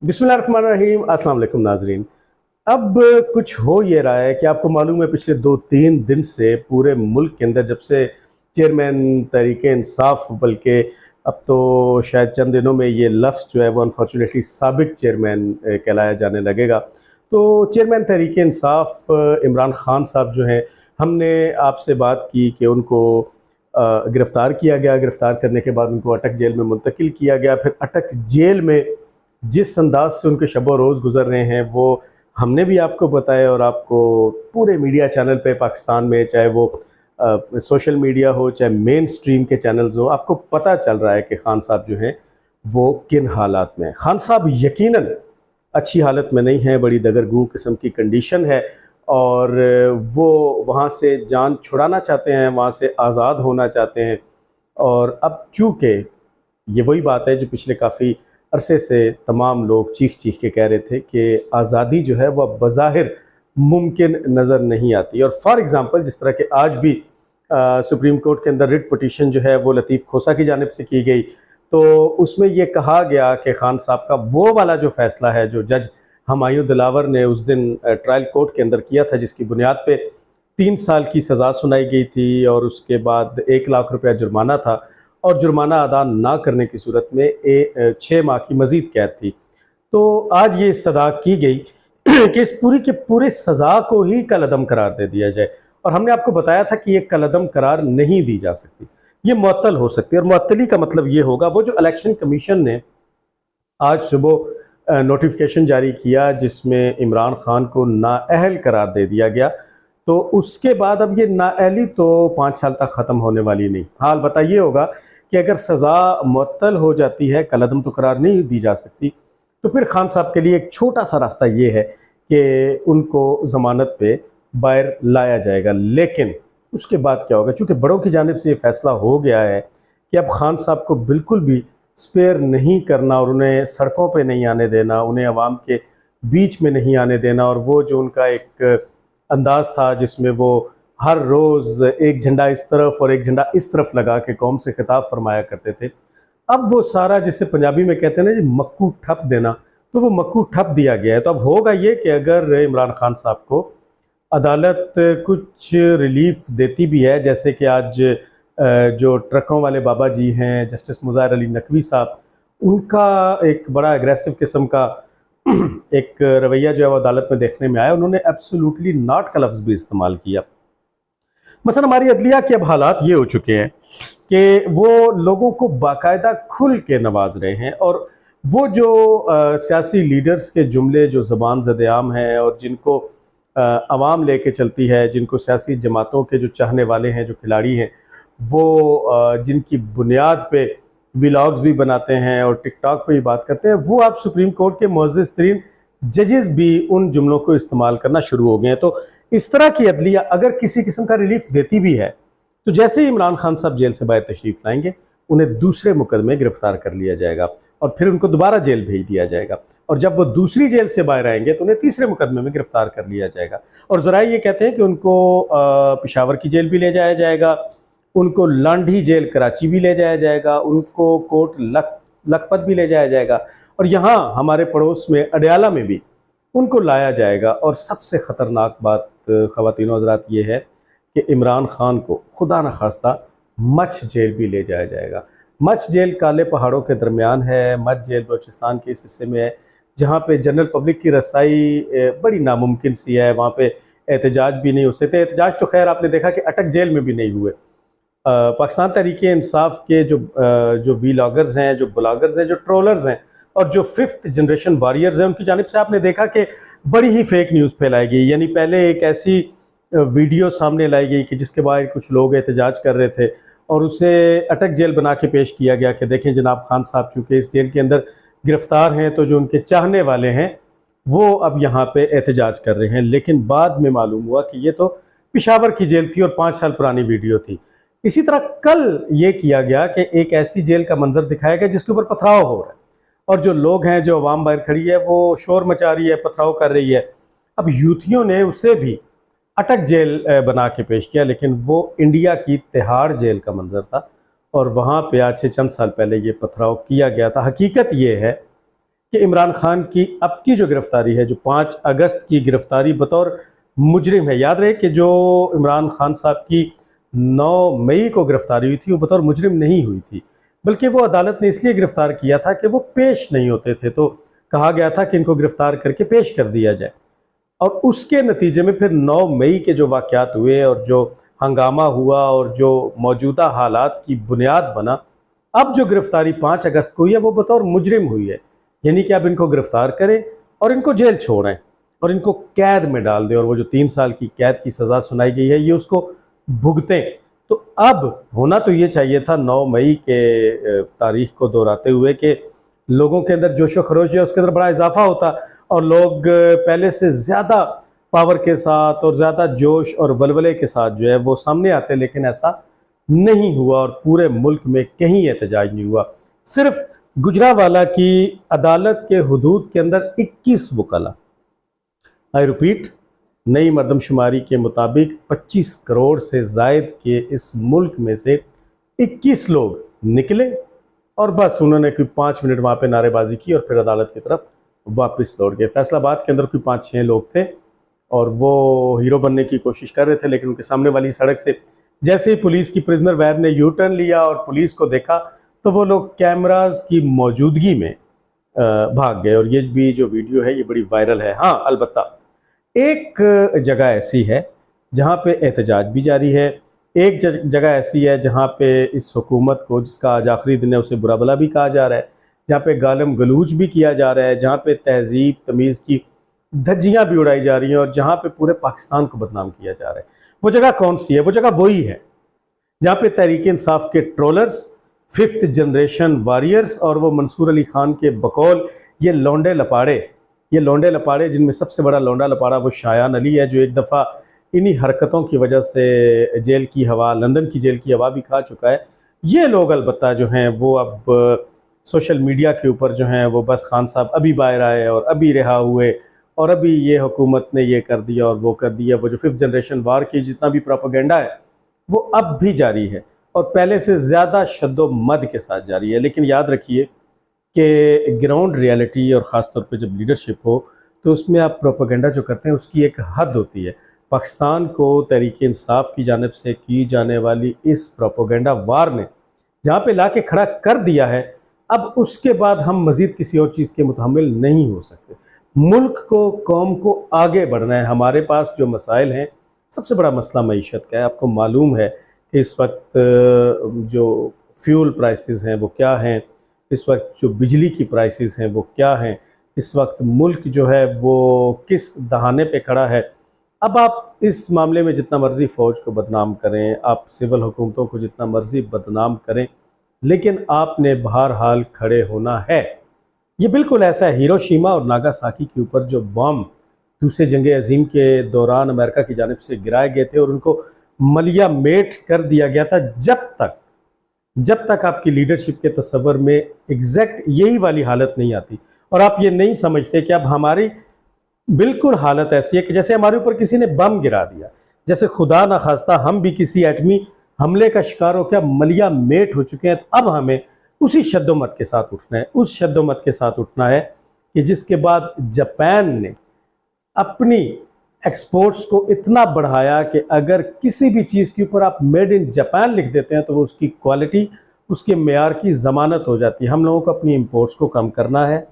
बिस्मिल्लाहिर्रहमानिर्रहीम। अस्सलाम वालेकुम नाजरीन। अब कुछ हो ये रहा है कि आपको मालूम है पिछले 2-3 दिन से पूरे मुल्क के अंदर जब से चेयरमैन तहरीक इंसाफ, बल्कि अब तो शायद चंद दिनों में ये लफ्ज़ जो है वो अनफॉर्चुनेटली साबिक चेयरमैन कहलाया जाने लगेगा। तो चेयरमैन तहरीक इंसाफ इमरान खान साहब जो हैं, हमने आपसे बात की कि उनको गिरफ़्तार किया गया। गिरफ़्तार करने के बाद उनको अटक जेल में मुंतकिल किया गया। फिर अटक जेल में जिस अंदाज से उनके शब रोज़ गुज़र रहे हैं वो हमने भी आपको बताया, और आपको पूरे मीडिया चैनल पे पाकिस्तान में, चाहे वो सोशल मीडिया हो चाहे मेन स्ट्रीम के चैनल्स हो, आपको पता चल रहा है कि खान साहब जो हैं वो किन हालात में हैं। खान साहब यकीनन अच्छी हालत में नहीं हैं, बड़ी दगरगू किस्म की कंडीशन है, और वो वहाँ से जान छुड़ाना चाहते हैं, वहाँ से आज़ाद होना चाहते हैं। और अब चूँकि ये वही बात है जो पिछले काफ़ी अरसे से तमाम लोग चीख चीख के कह रहे थे कि आज़ादी जो है वह बज़ाहिर मुमकिन नज़र नहीं आती। और फॉर एग्ज़ाम्पल जिस तरह के आज भी सुप्रीम कोर्ट के अंदर रिट पटिशन जो है वो लतीफ़ खोसा की जानिब से की गई, तो उसमें ये कहा गया कि खान साहब का वो वाला जो फ़ैसला है जो जज हुमायूं दिलावर ने उस दिन ट्रायल कोर्ट के अंदर किया था, जिसकी बुनियाद पे 3 साल की सज़ा सुनाई गई थी और उसके बाद 1 लाख रुपया जुर्माना था, और जुर्माना अदा ना करने की सूरत में 6 माह की मज़ीद कैद थी। तो आज ये इस्तदा की गई कि इस पूरी के पूरे सज़ा को ही कलअदम करार दे दिया जाए, और हमने आपको बताया था कि ये कलअदम करार नहीं दी जा सकती, ये मुअत्तल हो सकती है। और मुअत्तली का मतलब ये होगा, वो जो इलेक्शन कमीशन ने आज सुबह नोटिफिकेशन जारी किया जिसमें इमरान खान को नाअहल करार दे दिया गया, तो उसके बाद अब ये नाअहली तो 5 साल तक ख़त्म होने वाली नहीं। हाँ, अलबत्ता ये होगा कि अगर सज़ा मुअत्तल हो जाती है, कलअदम तो करार नहीं दी जा सकती, तो फिर खान साहब के लिए एक छोटा सा रास्ता ये है कि उनको ज़मानत पे बाहर लाया जाएगा। लेकिन उसके बाद क्या होगा, चूँकि बड़ों की जानिब से ये फ़ैसला हो गया है कि अब खान साहब को बिल्कुल भी स्पेयर नहीं करना और उन्हें सड़कों पे नहीं आने देना, उन्हें अवाम के बीच में नहीं आने देना। और वो जो उनका एक अंदाज़ था जिसमें वो हर रोज़ एक झंडा इस तरफ और एक झंडा इस तरफ लगा के कौम से खिताब फरमाया करते थे, अब वो सारा, जिसे पंजाबी में कहते हैं ना जी, मक्कू ठप देना, तो वो मक्कू ठप दिया गया है। तो अब होगा ये कि अगर इमरान खान साहब को अदालत कुछ रिलीफ देती भी है, जैसे कि आज जो ट्रकों वाले बाबा जी हैं जस्टिस मुज़ाहिर अली नकवी साहब, उनका एक बड़ा एग्रेसिव किस्म का एक रवैया जो है वो अदालत में देखने में आया। उन्होंने एब्सोल्युटली नॉट का लफ्ज़ भी इस्तेमाल किया। मसलन हमारी अदलिया के अब हालात ये हो चुके हैं कि वो लोगों को बाकायदा खुल के नवाज रहे हैं, और वो जो सियासी लीडर्स के जुमले जो ज़बान ज़द-ए-आम हैं और जिनको आवाम लेके चलती है, जिनको सियासी जमातों के जो चाहने वाले हैं, जो खिलाड़ी हैं, वो जिनकी बुनियाद पे व्लॉग्स भी बनाते हैं और टिकटॉक पे ही बात करते हैं, वो आप सुप्रीम कोर्ट के मुअज़्ज़ज़ तरीन जजेस भी उन जुमलों को इस्तेमाल करना शुरू हो गए हैं। तो इस तरह की अदलिया अगर किसी किस्म का रिलीफ देती भी है, तो जैसे ही इमरान खान साहब जेल से बाहर तशरीफ़ लाएंगे, उन्हें दूसरे मुकदमे गिरफ्तार कर लिया जाएगा और फिर उनको दोबारा जेल भेज दिया जाएगा, और जब वो दूसरी जेल से बाहर आएंगे तो उन्हें तीसरे मुकदमे में गिरफ्तार कर लिया जाएगा। और ज़रा ये कहते हैं कि उनको पेशावर की जेल भी ले जाया जाएगा, उनको लांढी जेल कराची भी ले जाया जाएगा, उनको कोट लखपत भी ले जाया जाएगा, और यहाँ हमारे पड़ोस में अडयाला में भी उनको लाया जाएगा। और सबसे ख़तरनाक बात ख़वातीनो हज़रात ये है कि इमरान खान को खुदा न खास्ता मछ जेल भी ले जाया जाएगा। मछ जेल काले पहाड़ों के दरमियान है। मछ जेल बलूचिस्तान के इस हिस्से में है जहाँ पे जनरल पब्लिक की रसाई बड़ी नामुमकिन सी है। वहाँ पे एहतजाज भी नहीं हो सकते। एहतजाज तो खैर आपने देखा कि अटक जेल में भी नहीं हुए। पाकिस्तान तहरीक इंसाफ के जो वीलॉगर्स हैं, जो ब्लॉगर्स हैं, जो ट्रोलर्स हैं और जो 5th जनरेशन वॉरियर्स हैं, उनकी जानिब से आपने देखा कि बड़ी ही फेक न्यूज़ फैलाई गई। यानी पहले एक ऐसी वीडियो सामने लाई गई कि जिसके बाद कुछ लोग एहतजाज कर रहे थे और उसे अटक जेल बना के पेश किया गया कि देखें जनाब, खान साहब चूँकि इस जेल के अंदर गिरफ़्तार हैं, तो जो उनके चाहने वाले हैं वो अब यहाँ पे एहतजाज कर रहे हैं। लेकिन बाद में मालूम हुआ कि ये तो पेशावर की जेल थी और 5 साल पुरानी वीडियो थी। इसी तरह कल ये किया गया कि एक ऐसी जेल का मंजर दिखाया गया जिसके ऊपर पथराव हो रहा है, और जो लोग हैं, जो अवाम बाहर खड़ी है, वो शोर मचा रही है, पथराव कर रही है। अब यूथियों ने उसे भी अटक जेल बना के पेश किया, लेकिन वो इंडिया की तिहाड़ जेल का मंजर था, और वहाँ पे आज से चंद साल पहले ये पथराव किया गया था। हकीकत ये है कि इमरान खान की अब की जो गिरफ्तारी है, जो 5 अगस्त की गिरफ्तारी बतौर मुजरिम है, याद रहे कि जो इमरान खान साहब की 9 मई को गिरफ्तारी हुई थी वो बतौर मुजरिम नहीं हुई थी, बल्कि वो अदालत ने इसलिए गिरफ्तार किया था कि वो पेश नहीं होते थे, तो कहा गया था कि इनको गिरफ्तार करके पेश कर दिया जाए। और उसके नतीजे में फिर 9 मई के जो वाक़यात हुए और जो हंगामा हुआ और जो मौजूदा हालात की बुनियाद बना, अब जो गिरफ्तारी 5 अगस्त को हुई है वो बतौर मुजरिम हुई है। यानी कि अब इनको गिरफ्तार करें और इनको जेल छोड़ें और इनको कैद में डाल दें, और वो जो 3 साल की कैद की सज़ा सुनाई गई है ये उसको भुगतें। तो अब होना तो ये चाहिए था 9 मई के तारीख को दोहराते हुए कि लोगों के अंदर जोश व खरोश है उसके अंदर बड़ा इजाफा होता और लोग पहले से ज़्यादा पावर के साथ और ज़्यादा जोश और वलवले के साथ जो है वो सामने आते, लेकिन ऐसा नहीं हुआ और पूरे मुल्क में कहीं एहतजाज नहीं हुआ। सिर्फ गुजरावाला की अदालत के हुदूद के अंदर 21 वकला, आई रिपीट, नई मरदमशुमारी के मुताबिक 25 करोड़ से ज़ायद के इस मुल्क में से 21 लोग निकले और बस उन्होंने कोई 5 मिनट वहाँ पे नारेबाजी की और फिर अदालत की तरफ वापस लौट गए। फैसलाबाद के अंदर कोई 5-6 लोग थे और वो हीरो बनने की कोशिश कर रहे थे, लेकिन उनके सामने वाली सड़क से जैसे ही पुलिस की प्रिजनर वैन ने यू टर्न लिया और पुलिस को देखा तो वो लोग कैमराज की मौजूदगी में भाग गए। और ये भी जो वीडियो है ये बड़ी वायरल है। हाँ, अलबत्ता एक जगह ऐसी है जहाँ पे एहतजाज भी जारी है, एक जगह ऐसी है जहाँ पे इस हुकूमत को, जिसका आज आखिरी दिन है, उसे बुरा भला भी कहा जा रहा है, जहाँ पे गालम गलूच भी किया जा रहा है, जहाँ पे तहजीब तमीज़ की धज्जियाँ भी उड़ाई जा रही हैं और जहाँ पे पूरे पाकिस्तान को बदनाम किया जा रहा है। वो जगह कौन सी है? वो जगह वही है जहाँ पे तहरीक इंसाफ के ट्रोलर्स, 5th जनरेशन वॉरियर्स और वो मंसूर अली खान के बकौल ये लौंडे लपाड़े जिनमें सबसे बड़ा लौंडा लपाड़ा वो शायान अली है, जो एक दफ़ा इन्हीं हरकतों की वजह से जेल की हवा, लंदन की जेल की हवा भी खा चुका है। ये लोग अलबत्ता जो हैं वो अब सोशल मीडिया के ऊपर जो हैं वो बस खान साहब अभी बाहर आए और अभी रिहा हुए और अभी ये हुकूमत ने ये कर दिया और वो कर दिया। वो जो 5th जनरेशन वार की जितना भी प्रोपेगेंडा है वो अब भी जारी है और पहले से ज़्यादा शद्दो-मद के साथ जारी है। लेकिन याद रखिए कि ग्राउंड रियलिटी और ख़ास तौर पे जब लीडरशिप हो तो उसमें आप प्रोपेगेंडा जो करते हैं उसकी एक हद होती है। पाकिस्तान को तहरीक इंसाफ की जानिब से की जाने वाली इस प्रोपेगेंडा वार ने जहाँ पे ला के खड़ा कर दिया है, अब उसके बाद हम मज़ीद किसी और चीज़ के मुतहम्मिल नहीं हो सकते। मुल्क को, कौम को आगे बढ़ना है। हमारे पास जो मसाइल हैं, सबसे बड़ा मसला मईशत का है। आपको मालूम है कि इस वक्त जो फ्यूल प्राइसेस हैं वो क्या हैं, इस वक्त जो बिजली की प्राइसेस हैं वो क्या हैं, इस वक्त मुल्क जो है वो किस दहाने पे खड़ा है। अब आप इस मामले में जितना मर्ज़ी फ़ौज को बदनाम करें, आप सिविल हुकूमतों को जितना मर्ज़ी बदनाम करें, लेकिन आपने बहरहाल खड़े होना है। ये बिल्कुल ऐसा है, हिरोशिमा और नागासाकी के ऊपर जो बम दूसरे जंग अज़ीम के दौरान अमेरिका की जानिब से गिराए गए थे और उनको मलिया मेट कर दिया गया था, जब तक आपकी लीडरशिप के तस्वर में एग्जैक्ट यही वाली हालत नहीं आती और आप ये नहीं समझते कि अब हमारी बिल्कुल हालत ऐसी है कि जैसे हमारे ऊपर किसी ने बम गिरा दिया, जैसे खुदा ना खास्ता हम भी किसी एटमी हमले का शिकार होकर मलिया मेट हो चुके हैं। तो अब हमें उसी शद्दोमत के साथ उठना है, उस शद्दोमत के साथ उठना है कि जिसके बाद जापान ने अपनी एक्सपोर्ट्स को इतना बढ़ाया कि अगर किसी भी चीज़ के ऊपर आप मेड इन जापान लिख देते हैं तो वो उसकी क्वालिटी, उसके मेयार की ज़मानत हो जाती है। हम लोगों को अपनी इंपोर्ट्स को कम करना है,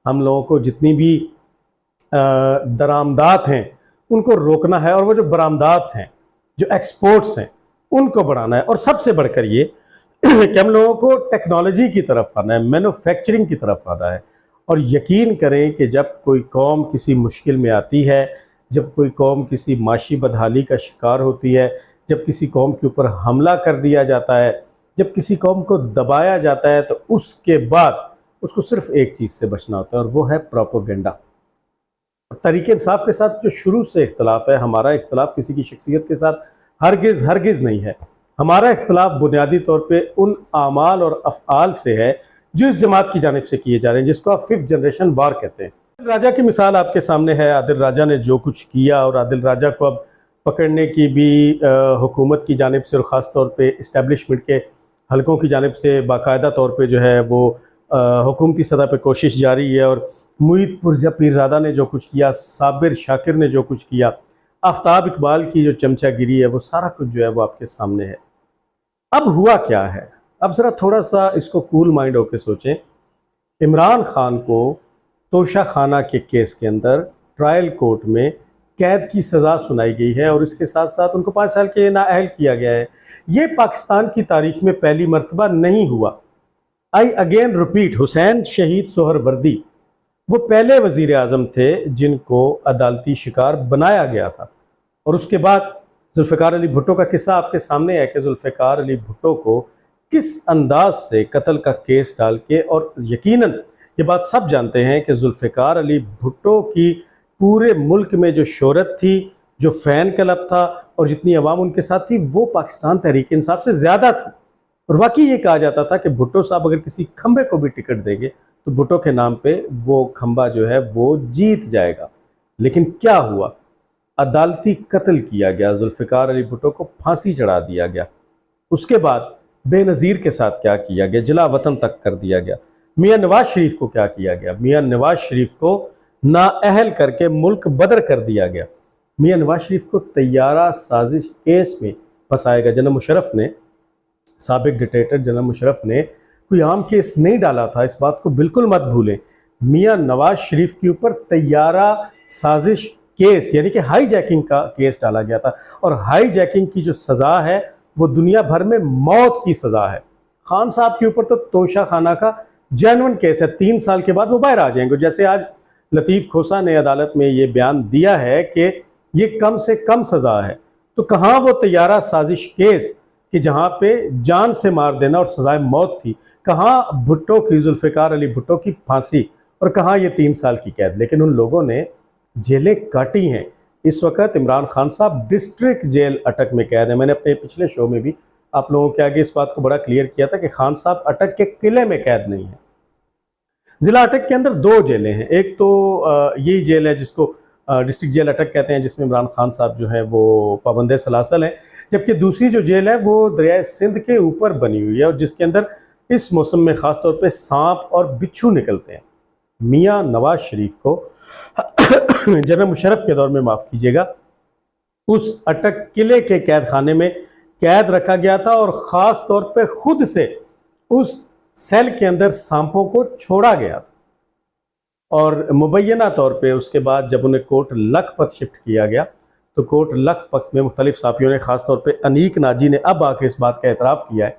हम लोगों को जितनी भी दरामदात हैं उनको रोकना है और वो जो बरामदात हैं, जो एक्सपोर्ट्स हैं, उनको बढ़ाना है। और सबसे बढ़कर ये कि हम लोगों को टेक्नोलॉजी की तरफ आना है, मैन्युफैक्चरिंग की तरफ आना है। और यकीन करें कि जब कोई कौम किसी मुश्किल में आती है, जब कोई कौम किसी माशी बदहाली का शिकार होती है, जब किसी कौम के ऊपर हमला कर दिया जाता है, जब किसी कौम को दबाया जाता है, तो उसके बाद उसको सिर्फ एक चीज़ से बचना होता है और वो है प्रोपेगेंडा। तहरीक इंसाफ के साथ जो शुरू से इख्तलाफ है, हमारा इख्तलाफ किसी की शख्सियत के साथ हरगिज़ नहीं है। हमारा इख्तलाफ बुनियादी तौर पे उन आमाल और अफ़आल से है जो इस जमात की जानिब से किए जा रहे हैं, जिसको आप 5th जनरेशन वार कहते हैं। आदिल राजा की मिसाल आपके सामने है। आदिल राजा ने जो कुछ किया और आदिल राजा को अब पकड़ने की भी हुकूमत की जानिब से और ख़ास तौर पे इस्टेब्लिशमेंट के हलकों की जानिब से बाकायदा तौर पे जो है वो हुकूमती सतह पे कोशिश जारी है। और मुईद पुरज़ा पीरज़ादा ने जो कुछ किया, साबिर शाकिर ने जो कुछ किया, आफ्ताब इकबाल की जो चमचागिरी है, वो सारा कुछ जो है वो आपके सामने है। अब हुआ क्या है, अब ज़रा थोड़ा सा इसको कूल माइंड होकर सोचें। इमरान खान को तोशा खाना के केस के अंदर ट्रायल कोर्ट में कैद की सज़ा सुनाई गई है और इसके साथ साथ उनको 5 साल के नाअहल किया गया है। ये पाकिस्तान की तारीख में पहली मरतबा नहीं हुआ। आई अगेन रिपीट, हुसैन शहीद सोहरवर्दी वो पहले वज़ीर आज़म थे जिनको अदालती शिकार बनाया गया था। और उसके बाद जुल्फ़िकार अली भुट्टो का किस्सा आपके सामने है कि जुल्फ़िकार अली भुट्टो को किस अंदाज से कत्ल का केस डाल के, और यकीनन ये बात सब जानते हैं कि जुल्फ़िकार अली भुट्टो की पूरे मुल्क में जो शोहरत थी, जो फ़ैन क्लब था और जितनी अवाम उनके साथ थी, वो पाकिस्तान तहरीक इंसाफ से ज़्यादा थी। और वाकई ये कहा जाता था कि भुट्टो साहब अगर किसी खंबे को भी टिकट देंगे तो भुट्टो के नाम पे वो खंबा जो है वो जीत जाएगा। लेकिन क्या हुआ, अदालती कत्ल किया गया, जुल्फ़िकार अली भुट्टो को फांसी चढ़ा दिया गया। उसके बाद बेनज़ीर के साथ क्या किया गया, जला वतन तक कर दिया गया। मियाँ नवाज शरीफ को क्या किया गया, मियाँ नवाज शरीफ को नाअहल करके मुल्क बदर कर दिया गया। मियाँ नवाज शरीफ को तैयारा साजिश केस में फंसाया गया। जनरल मुशर्रफ ने, साबिक डिक्टेटर जनरल मुशर्रफ ने कोई आम केस नहीं डाला था, इस बात को बिल्कुल मत भूलें। मियाँ नवाज शरीफ के ऊपर तैयारा साजिश केस यानी कि हाई जैकिंग का केस डाला गया था। और हाई जैकिंग की जो सज़ा है वो दुनिया भर में मौत की सज़ा है। खान साहब के ऊपर तो तोशा खाना का जेन्युइन केस है, 3 साल के बाद वो बाहर आ जाएंगे। जैसे आज लतीफ़ खोसा ने अदालत में ये बयान दिया है कि ये कम से कम सज़ा है, तो कहाँ वो तैयारा साजिश केस कि जहाँ पे जान से मार देना और सज़ाए मौत थी, कहाँ भुट्टो की, जुल्फ़िकार अली भुट्टो की फांसी, और कहाँ ये 3 साल की कैद। लेकिन उन लोगों ने जेलें काटी हैं। इस वक्त इमरान खान साहब डिस्ट्रिक्ट जेल अटक में कैद है। मैंने अपने पिछले शो में भी आप लोगों के आगे इस बात को बड़ा क्लियर किया था कि खान साहब अटक के किले में कैद नहीं है। ज़िला अटक के अंदर 2 जेलें हैं। एक तो यही जेल है जिसको डिस्ट्रिक्ट जेल अटक कहते हैं, जिसमें इमरान खान साहब जो है वो पाबंद सलासल हैं। जबकि दूसरी जो जेल है वो दरिया सिंध के ऊपर बनी हुई है और जिसके अंदर इस मौसम में ख़ास तौर पे सांप और बिच्छू निकलते हैं। मियाँ नवाज शरीफ को जनरल मुशर्रफ के दौर में, माफ़ कीजिएगा, उस अटक किले के कैद खाने में कैद रखा गया था और ख़ास तौर पे खुद से उस सेल के अंदर सांपों को छोड़ा गया था। और मुबैना तौर पे उसके बाद जब उन्हें कोर्ट लखपत शिफ्ट किया गया तो कोर्ट लखपत में मुख्तलिफ साफ़ियों ने, ख़ास तौर पे अनीक नाजी ने अब आके इस बात का एतराफ़ किया है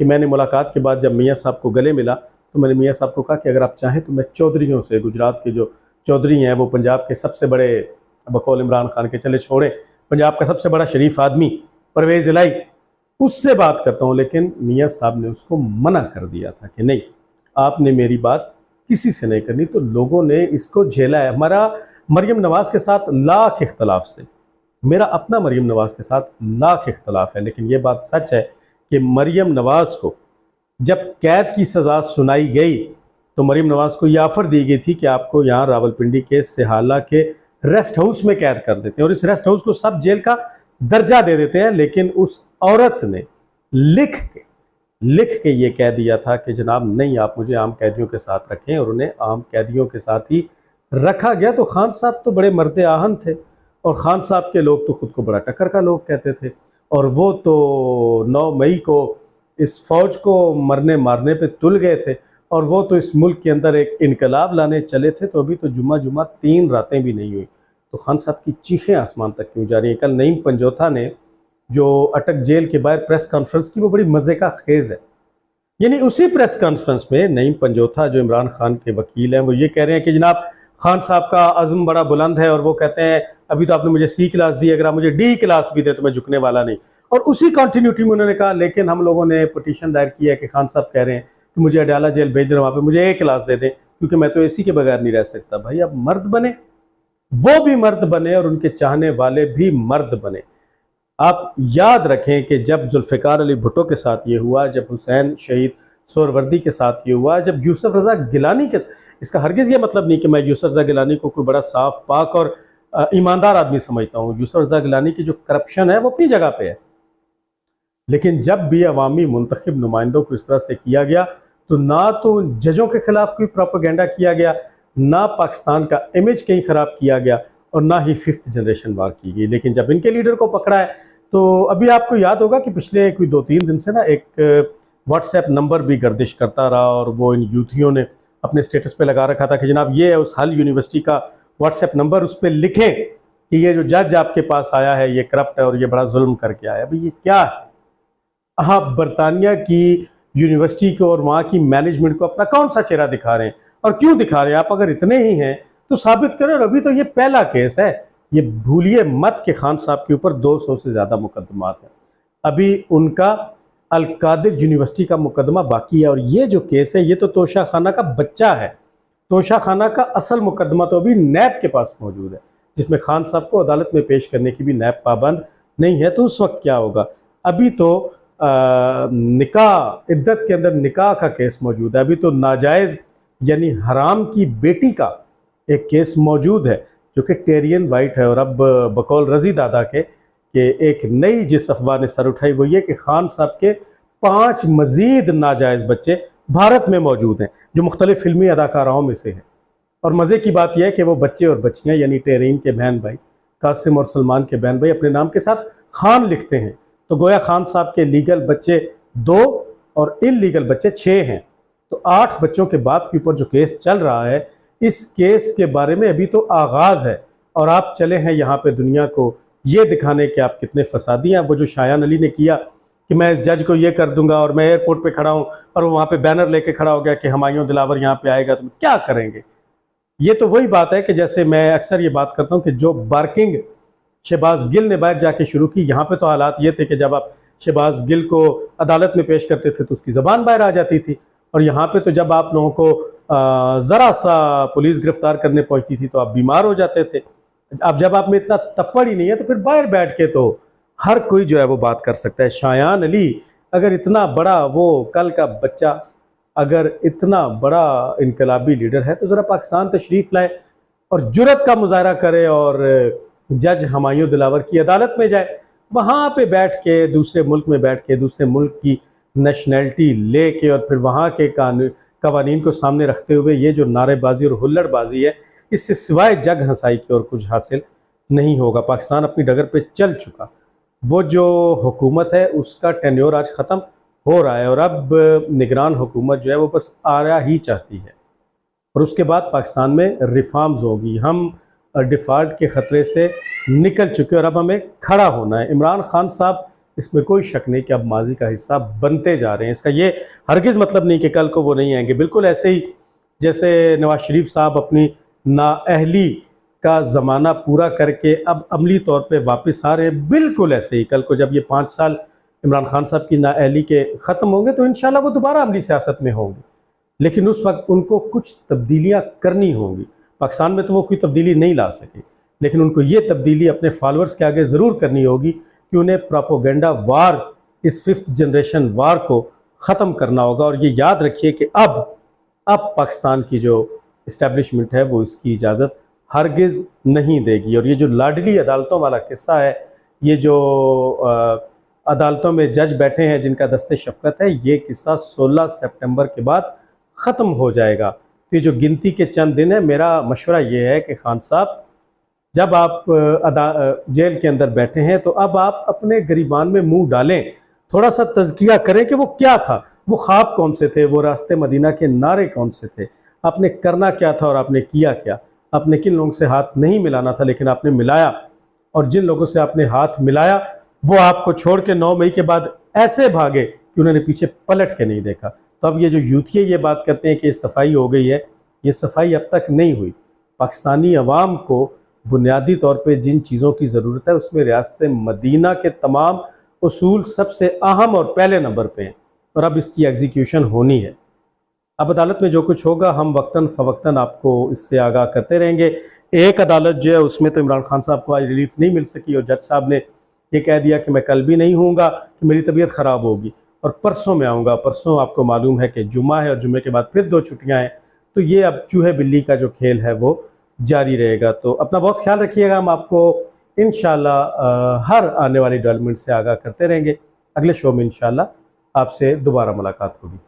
कि मैंने मुलाकात के बाद जब मियाँ साहब को गले मिला तो मैंने मियाँ साहब को कहा कि अगर आप चाहें तो मैं चौधरियों से, गुजरात के जो चौधरी हैं वो पंजाब के सबसे बड़े, बकौल इमरान खान के चले छोड़े, पंजाब का सबसे बड़ा शरीफ आदमी परवेज़ इलाही, उससे बात करता हूँ। लेकिन मियाँ साहब ने उसको मना कर दिया था कि नहीं, आपने मेरी बात किसी से नहीं करनी। तो लोगों ने इसको झेला है। हमारा मरियम नवाज़ के साथ लाख इख्तलाफ से, मेरा अपना मरियम नवाज़ के साथ लाख इख्तलाफ है, लेकिन ये बात सच है कि मरियम नवाज़ को जब कैद की सज़ा सुनाई गई तो मरियम नवाज़ को यह ऑफ़र दी गई थी कि आपको यहाँ रावलपिंडी के सिहाला के रेस्ट हाउस में कैद कर देते हैं और इस रेस्ट हाउस को सब जेल का दर्जा दे देते हैं। लेकिन उस औरत ने लिख के ये कह दिया था कि जनाब नहीं, आप मुझे आम कैदियों के साथ रखें, और उन्हें आम कैदियों के साथ ही रखा गया। तो खान साहब तो बड़े मर्द आहन थे और ख़ान साहब के लोग तो ख़ुद को बड़ा टक्कर का लोग कहते थे, और वो तो 9 मई को इस फ़ौज को मरने मारने पे तुल गए थे, और वो तो इस मुल्क के अंदर एक इनकलाब लाने चले थे। तो अभी तो जुम्मा 3 रातें भी नहीं हुई, तो खान साहब की चीखें आसमान तक क्यों जा रही हैं। कल नईम पंजोथा ने जो अटक जेल के बाहर प्रेस कॉन्फ्रेंस की, वो बड़ी मज़े का खेज़ है। यानी उसी प्रेस कॉन्फ्रेंस में नईम पंजोथा जो इमरान खान के वकील हैं, वो ये कह रहे हैं कि जनाब खान साहब का अज़्म बड़ा बुलंद है, और वो कहते हैं अभी तो आपने मुझे C क्लास दी, अगर आप मुझे D क्लास भी दे तो मैं झुकने वाला नहीं। और उसी कंटिन्यूटी में उन्होंने कहा लेकिन हम लोगों ने पटिशन दायर किया है कि खान साहब कह रहे हैं कि मुझे अडयाला जेल भेज देना, वहाँ पे मुझे A क्लास दे दें क्योंकि मैं तो AC के बगैर नहीं रह सकता। भाई अब मर्द बने, वो भी मर्द बने और उनके चाहने वाले भी मर्द बने। आप याद रखें कि जब जुल्फ़िकार अली भुट्टो के साथ ये हुआ, जब हुसैन शहीद सोहरवर्दी के साथ ये हुआ, जब यूसुफ रज़ा गिलानी के, इसका हरगिज़ ये मतलब नहीं कि मैं यूसुफ रज़ा गिलानी को कोई बड़ा साफ पाक और ईमानदार आदमी समझता हूँ। यूसुफ रज़ा गिलानी की जो करप्शन है वो अपनी जगह पे है, लेकिन जब भी अवामी मुंतखब नुमाइंदों को इस तरह से किया गया तो ना तो उन जजों के खिलाफ कोई प्रोपेगेंडा किया गया, ना पाकिस्तान का इमेज कहीं ख़राब किया गया, और ना ही 5th जनरेशन वार की गई। लेकिन जब इनके लीडर को पकड़ा है, तो अभी आपको याद होगा कि पिछले कोई 2-3 दिन से ना एक व्हाट्सएप नंबर भी गर्दिश करता रहा, और वो इन यूथियों ने अपने स्टेटस पे लगा रखा था कि जनाब ये है उस हल यूनिवर्सिटी का व्हाट्सएप नंबर, उस पर लिखें कि ये जो जज आपके पास आया है ये करप्ट है और ये बड़ा जुल्म करके आया है। अभी ये क्या है? आप बरतानिया की यूनिवर्सिटी को और वहाँ की मैनेजमेंट को अपना कौन सा चेहरा दिखा रहे हैं, और क्यों दिखा रहे हैं? आप अगर इतने ही हैं तो साबित करें। और अभी तो ये पहला केस है, ये भूलिए मत कि खान साहब के ऊपर 200 से ज़्यादा मुकदमात हैं। अभी उनका अल-कादिर यूनिवर्सिटी का मुकदमा बाकी है, और ये जो केस है ये तो तोशा खाना का बच्चा है। तोशा खाना का असल मुकदमा तो अभी नैब के पास मौजूद है, जिसमें खान साहब को अदालत में पेश करने की भी नैब पाबंद नहीं है। तो उस वक्त क्या होगा? अभी तो निकाह इद्दत के अंदर निकाह का केस मौजूद है, अभी तो नाजायज़ यानी हराम की बेटी का एक केस मौजूद है जो कि टेरियन वाइट है। और अब बकौल रज़ी दादा के कि एक नई जिस अफवाह ने सर उठाई वो ये कि खान साहब के 5 मज़ीद नाजायज़ बच्चे भारत में मौजूद हैं जो मुख्तलिफ़ फिल्मी अदाकाराओं में से हैं। और मज़े की बात यह है कि वो बच्चे और बच्चियाँ यानी टेरियन के बहन भाई कासिम और सलमान के बहन भाई अपने नाम के साथ खान लिखते हैं। तो गोया खान साहब के लीगल बच्चे 2 और इल्लीगल बच्चे 6 हैं। तो 8 बच्चों के बाप के ऊपर जो केस चल रहा है, इस केस के बारे में अभी तो आगाज़ है, और आप चले हैं यहाँ पे दुनिया को ये दिखाने कि आप कितने फसादी हैं। वो जो शायान अली ने किया कि मैं इस जज को ये कर दूंगा, और मैं एयरपोर्ट पे खड़ा हूँ और वो वहाँ पे बैनर लेके खड़ा हो गया कि हुमायूं दिलावर यहाँ पे आएगा, तो क्या करेंगे? ये तो वही बात है कि जैसे मैं अक्सर ये बात करता हूँ कि जो बार्किंग शहबाज गिल ने बाहर जाके शुरू की, यहाँ पे तो हालात ये थे कि जब आप शहबाज गिल को अदालत में पेश करते थे तो उसकी ज़बान बाहर आ जाती थी, और यहाँ पे तो जब आप लोगों को ज़रा सा पुलिस गिरफ्तार करने पहुँचती थी तो आप बीमार हो जाते थे। अब जब आप में इतना तप्पड़ ही नहीं है तो फिर बाहर बैठ के तो हर कोई जो है वो बात कर सकता है। शायान अली अगर इतना बड़ा, वो कल का बच्चा अगर इतना बड़ा इनकलाबी लीडर है तो ज़रा पाकिस्तान तशरीफ़ लाए और जुर्रत का मुजाहरा करे और जज हुमायूं दिलावर की अदालत में जाए, वहाँ पे बैठ के दूसरे मुल्क में बैठ के दूसरे मुल्क की नेशनैलिटी ले के और फिर वहाँ के कवानीन को सामने रखते हुए ये जो नारेबाजी और हुल्लड़बाजी है, इससे सिवाय जग हंसाई की और कुछ हासिल नहीं होगा। पाकिस्तान अपनी डगर पे चल चुका, वो जो हुकूमत है उसका टेन्योर आज ख़त्म हो रहा है, और अब निगरान हुकूमत जो है वो बस आया ही चाहती है, और उसके बाद पाकिस्तान में रिफॉर्म्स होगी। हम डिफ़ॉल्ट के ख़तरे से निकल चुके और अब हमें खड़ा होना है। इमरान खान साहब, इसमें कोई शक नहीं कि अब माजी का हिस्सा बनते जा रहे हैं। इसका ये हरगिज़ मतलब नहीं कि कल को वो नहीं आएंगे। बिल्कुल ऐसे ही जैसे नवाज शरीफ साहब अपनी नाअहली का ज़माना पूरा करके अब अमली तौर पे वापस आ रहे हैं, बिल्कुल ऐसे ही कल को जब ये 5 साल इमरान खान साहब की नाअहली के ख़त्म होंगे तो इंशाल्लाह वो दोबारा अमली सियासत में होंगे, लेकिन उस वक्त उनको कुछ तब्दीलियाँ करनी होंगी। पाकिस्तान में तो वो कोई तब्दीली नहीं ला सके, लेकिन उनको ये तब्दीली अपने फॉलोअर्स के आगे ज़रूर करनी होगी कि उन्हें प्रोपेगेंडा वार, इस 5th जनरेशन वार को ख़त्म करना होगा। और ये याद रखिए कि अब पाकिस्तान की जो इस्टेब्लिशमेंट है वो इसकी इजाज़त हरगिज़ नहीं देगी। और ये जो लाडली अदालतों वाला किस्सा है, ये जो अदालतों में जज बैठे हैं जिनका दस्ते शफ़क़त है, ये किस्सा 16 सितंबर के बाद ख़त्म हो जाएगा। तो ये जो गिनती के चंद दिन है, मेरा मशवरा ये है कि खान साहब जब आप जेल के अंदर बैठे हैं तो अब आप अपने गिरबान में मुंह डालें, थोड़ा सा तज़किया करें कि वो क्या था, वो ख्वाब कौन से थे, वो रास्ते मदीना के नारे कौन से थे, आपने करना क्या था और आपने किया क्या, आपने किन लोगों से हाथ नहीं मिलाना था लेकिन आपने मिलाया, और जिन लोगों से आपने हाथ मिलाया वो आपको छोड़ के 9 मई के बाद ऐसे भागे कि उन्होंने पीछे पलट के नहीं देखा। तो अब ये जो यूथिये ये बात करते हैं कि ये सफाई हो गई है, ये सफाई अब तक नहीं हुई। पाकिस्तानी अवाम को बुनियादी तौर पे जिन चीज़ों की ज़रूरत है उसमें रियासत मदीना के तमाम उसूल सबसे अहम और पहले नंबर पे हैं, और अब इसकी एग्जीक्यूशन होनी है। अब अदालत में जो कुछ होगा हम वक्तन फ़वक्तन आपको इससे आगाह करते रहेंगे। एक अदालत जो है उसमें तो इमरान खान साहब को आज रिलीफ नहीं मिल सकी, और जज साहब ने ये कह दिया कि मैं कल भी नहीं हूँगा कि मेरी तबीयत ख़राब होगी और परसों में आऊँगा। परसों आपको मालूम है कि जुम्मा है और जुम्मे के बाद फिर 2 छुट्टियाँ हैं, तो ये अब चूहे बिल्ली का जो खेल है वो जारी रहेगा। तो अपना बहुत ख्याल रखिएगा, हम आपको इंशाल्लाह हर आने वाली डेवलपमेंट से आगाह करते रहेंगे। अगले शो में इंशाल्लाह आपसे दोबारा मुलाकात होगी।